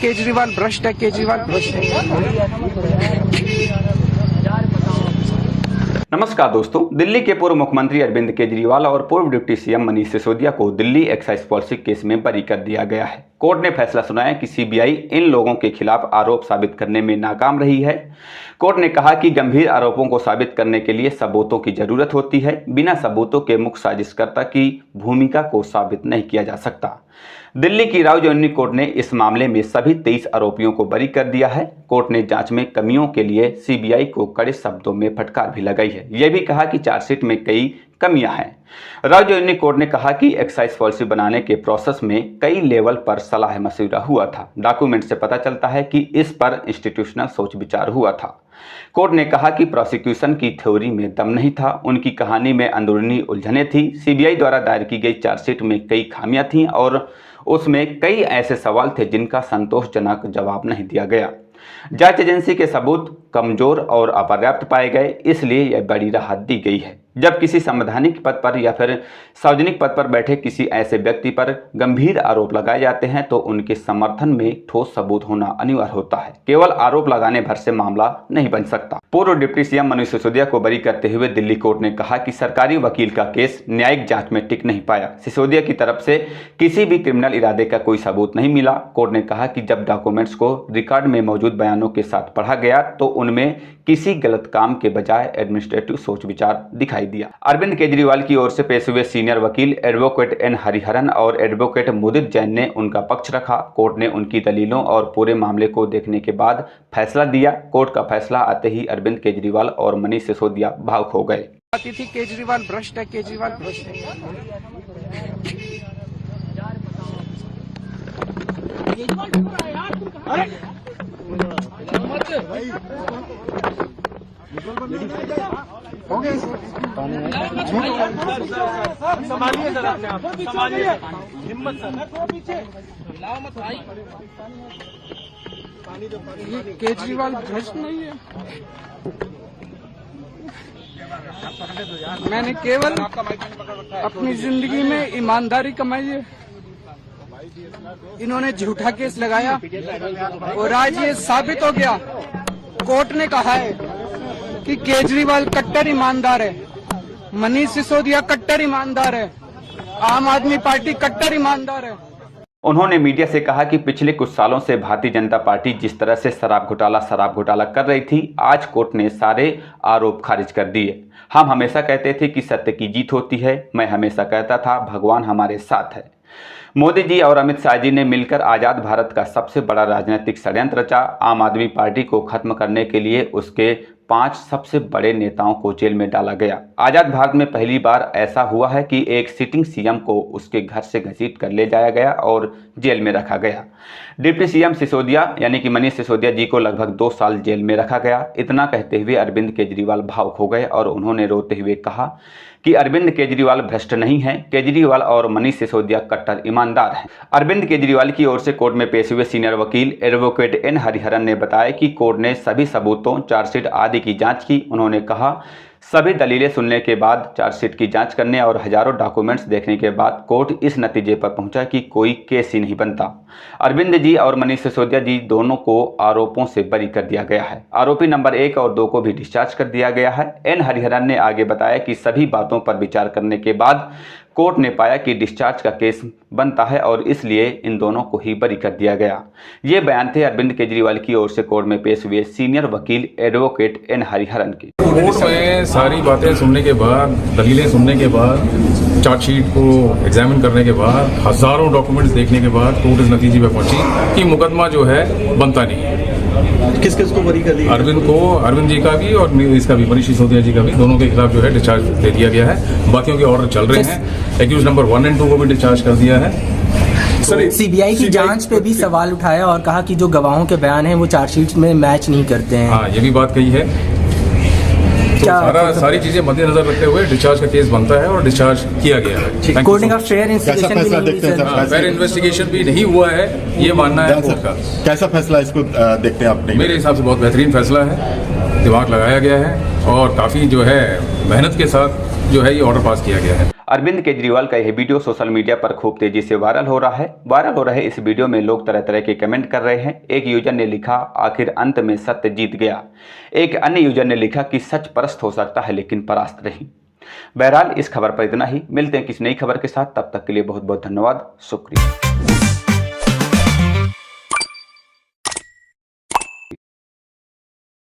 केजरीवाल भ्रष्ट है, केजरीवाल भ्रष्ट है। नमस्कार दोस्तों, दिल्ली के पूर्व मुख्यमंत्री अरविंद केजरीवाल और पूर्व डिप्टी सीएम मनीष सिसोदिया को दिल्ली एक्साइज पॉलिसी केस में बरी कर दिया गया है। कोर्ट ने फैसला सुनाया कि सीबीआई इन लोगों के खिलाफ आरोप साबित करने में नाकाम रही है। कोर्ट ने कहा कि गंभीर आरोपों को साबित करने के लिए सबूतों की जरूरत होती है। बिना सबूतों के मुख्य साजिशकर्ता की भूमिका को साबित नहीं किया जा सकता। दिल्ली की राउजोनी कोर्ट ने इस मामले में सभी 23 आरोपियों को बरी कर दिया है। कोर्ट ने जांच में कमियों के लिए सीबीआई को कड़े शब्दों में फटकार भी लगाई है। यह भी कहा कि चार्जशीट में कई कमियां हैं। राउजोनी कोर्ट ने कहा कि एक्साइज पॉलिसी बनाने के प्रोसेस में कई लेवल पर सलाह मशविरा हुआ था। डॉक्यूमेंट से पता चलता है कि इस पर इंस्टीट्यूशनल सोच विचार हुआ था। कोर्ट ने कहा कि प्रोसिक्यूशन की थ्योरी में दम नहीं था, उनकी कहानी में अंदरूनी उलझनें थी। सीबीआई द्वारा दायर की गई चार्जशीट में कई खामियां थीं और उसमें कई ऐसे सवाल थे जिनका संतोषजनक जवाब नहीं दिया गया। जांच एजेंसी के सबूत कमजोर और अपर्याप्त पाए गए, इसलिए यह बड़ी राहत दी गई है। जब किसी संवैधानिक पद पर या फिर सार्वजनिक पद पर बैठे किसी ऐसे व्यक्ति पर गंभीर आरोप लगाए जाते हैं तो उनके समर्थन में ठोस सबूत होना अनिवार्य होता है। केवल आरोप लगाने भर से मामला नहीं बन सकता। पूर्व डिप्टी सीएम मनीष सिसोदिया को बरी करते हुए दिल्ली कोर्ट ने कहा कि सरकारी वकील का केस न्यायिक जांच में टिक नहीं पाया। सिसोदिया की तरफ से किसी भी क्रिमिनल इरादे का कोई सबूत नहीं मिला। कोर्ट ने कहा कि जब डॉक्यूमेंट्स को रिकॉर्ड में मौजूद बयानों के साथ पढ़ा गया तो उनमें किसी गलत काम के बजाय एडमिनिस्ट्रेटिव सोच विचार दिखाई दिया। अरविंद केजरीवाल की ओर से पेश हुए सीनियर वकील एडवोकेट एन हरिहरन और एडवोकेट मुदित जैन ने उनका पक्ष रखा। कोर्ट ने उनकी दलीलों और पूरे मामले को देखने के बाद फैसला दिया। कोर्ट का फैसला आते ही अरविंद केजरीवाल और मनीष सिसोदिया भावुक हो गए। आती थी केजरीवाल भ्रष्ट है, केजरीवाल भ्रष्ट है। संभालिए सर, अपने आप संभालिए, हिम्मत सर, ये केजरीवाल भ्रष्ट नहीं है। मैंने केवल अपनी जिंदगी में ईमानदारी कमाई है। इन्होंने झूठा केस लगाया और आज ये साबित हो गया। कोर्ट ने कहा है कि केजरीवाल कट्टर ईमानदार है, मनीष सिसोदिया कट्टर ईमानदार है, आम आदमी पार्टी कट्टर ईमानदार है। उन्होंने मीडिया से कहा कि पिछले कुछ सालों से भारतीय जनता पार्टी जिस तरह से शराब घोटाला कर रही थी, आज कोर्ट ने सारे आरोप खारिज कर दिए। हम हमेशा कहते थे कि सत्य की जीत होती है। मैं हमेशा कहता था भगवान हमारे साथ है। मोदी जी और अमित शाह जी ने मिलकर आज़ाद भारत का सबसे बड़ा राजनीतिक षड्यंत्र रचा। आम आदमी पार्टी को खत्म करने के लिए उसके 5 सबसे बड़े नेताओं को जेल में डाला गया। आज़ाद भारत में पहली बार ऐसा हुआ है कि एक सिटिंग सीएम को उसके घर से घसीट कर ले जाया गया और जेल में रखा गया। डिप्टी सीएम सिसोदिया यानी कि मनीष सिसोदिया जी को लगभग 2 साल जेल में रखा गया। इतना कहते हुए अरविंद केजरीवाल भावुक हो गए और उन्होंने रोते हुए कहा कि अरविंद केजरीवाल भ्रष्ट नहीं है। केजरीवाल और मनीष सिसोदिया कट्टर ईमानदार हैं। अरविंद केजरीवाल की ओर से कोर्ट में पेश हुए सीनियर वकील एडवोकेट एन हरिहरन ने बताया कि कोर्ट ने सभी सबूतों, चार्जशीट आदि की जांच की। उन्होंने कहा सभी दलीलें सुनने के बाद, चार्जशीट की जांच करने और हजारों डॉक्यूमेंट्स देखने के बाद कोर्ट इस नतीजे पर पहुंचा कि कोई केस ही नहीं बनता। अरविंद जी और मनीष सिसोदिया जी दोनों को आरोपों से बरी कर दिया गया है। आरोपी नंबर 1 और 2 को भी डिस्चार्ज कर दिया गया है। एन हरिहरन ने आगे बताया कि सभी बातों पर विचार करने के बाद कोर्ट ने पाया कि डिस्चार्ज का केस बनता है और इसलिए इन दोनों को ही बरी कर दिया गया। ये बयान थे अरविंद केजरीवाल की ओर से कोर्ट में पेश हुए सीनियर वकील एडवोकेट एन हरिहरन के। कोर्ट में सारी बातें सुनने के बाद, दलीलें सुनने के बाद, चार्जशीट को एग्जामिन करने के बाद, हजारों डॉक्यूमेंट्स देखने के बाद कोर्ट इस नतीजे पर पहुंची कि मुकदमा जो है बनता नहीं है। किस किस को बरी कर दिया? अरविंद जी का भी और इसका भी, मनीष सिसोदिया जी का भी, दोनों के खिलाफ जो है डिस्चार्ज दे दिया गया है। बाकियों के ऑर्डर चल रहे हैं। एक्यूज नंबर 1 और 2 को भी डिस्चार्ज कर दिया है। सीबीआई की जांच पे भी सवाल उठाया और कहा कि जो गवाहों के बयान हैं वो चार्जशीट में मैच नहीं करते हैं। हाँ, ये भी बात कही है। तो सारी चीजें मद्देनजर रखते हुए डिस्चार्ज का केस बनता है और डिस्चार्ज किया गया है। कोर्ट का फेयर इन्वेस्टिगेशन भी नहीं हुआ है, ये मानना है कोर्ट का। कैसा फैसला इसको देखते हैं आप? मेरे हिसाब से बहुत बेहतरीन फैसला है। दिमाग लगाया गया है और काफ़ी जो है मेहनत के साथ जो है ये ऑर्डर पास किया गया है। अरविंद केजरीवाल का यह वीडियो सोशल मीडिया पर खूब तेजी से वायरल हो रहा है। वायरल हो रहे इस वीडियो में लोग तरह तरह के कमेंट कर रहे हैं। एक यूजर ने लिखा, आखिर अंत में सत्य जीत गया। एक अन्य यूजर ने लिखा कि सच परस्त हो सकता है लेकिन परास्त नहीं। बहरहाल इस खबर पर इतना ही। मिलते हैं किसी नई खबर के साथ, तब तक के लिए बहुत बहुत धन्यवाद, शुक्रिया।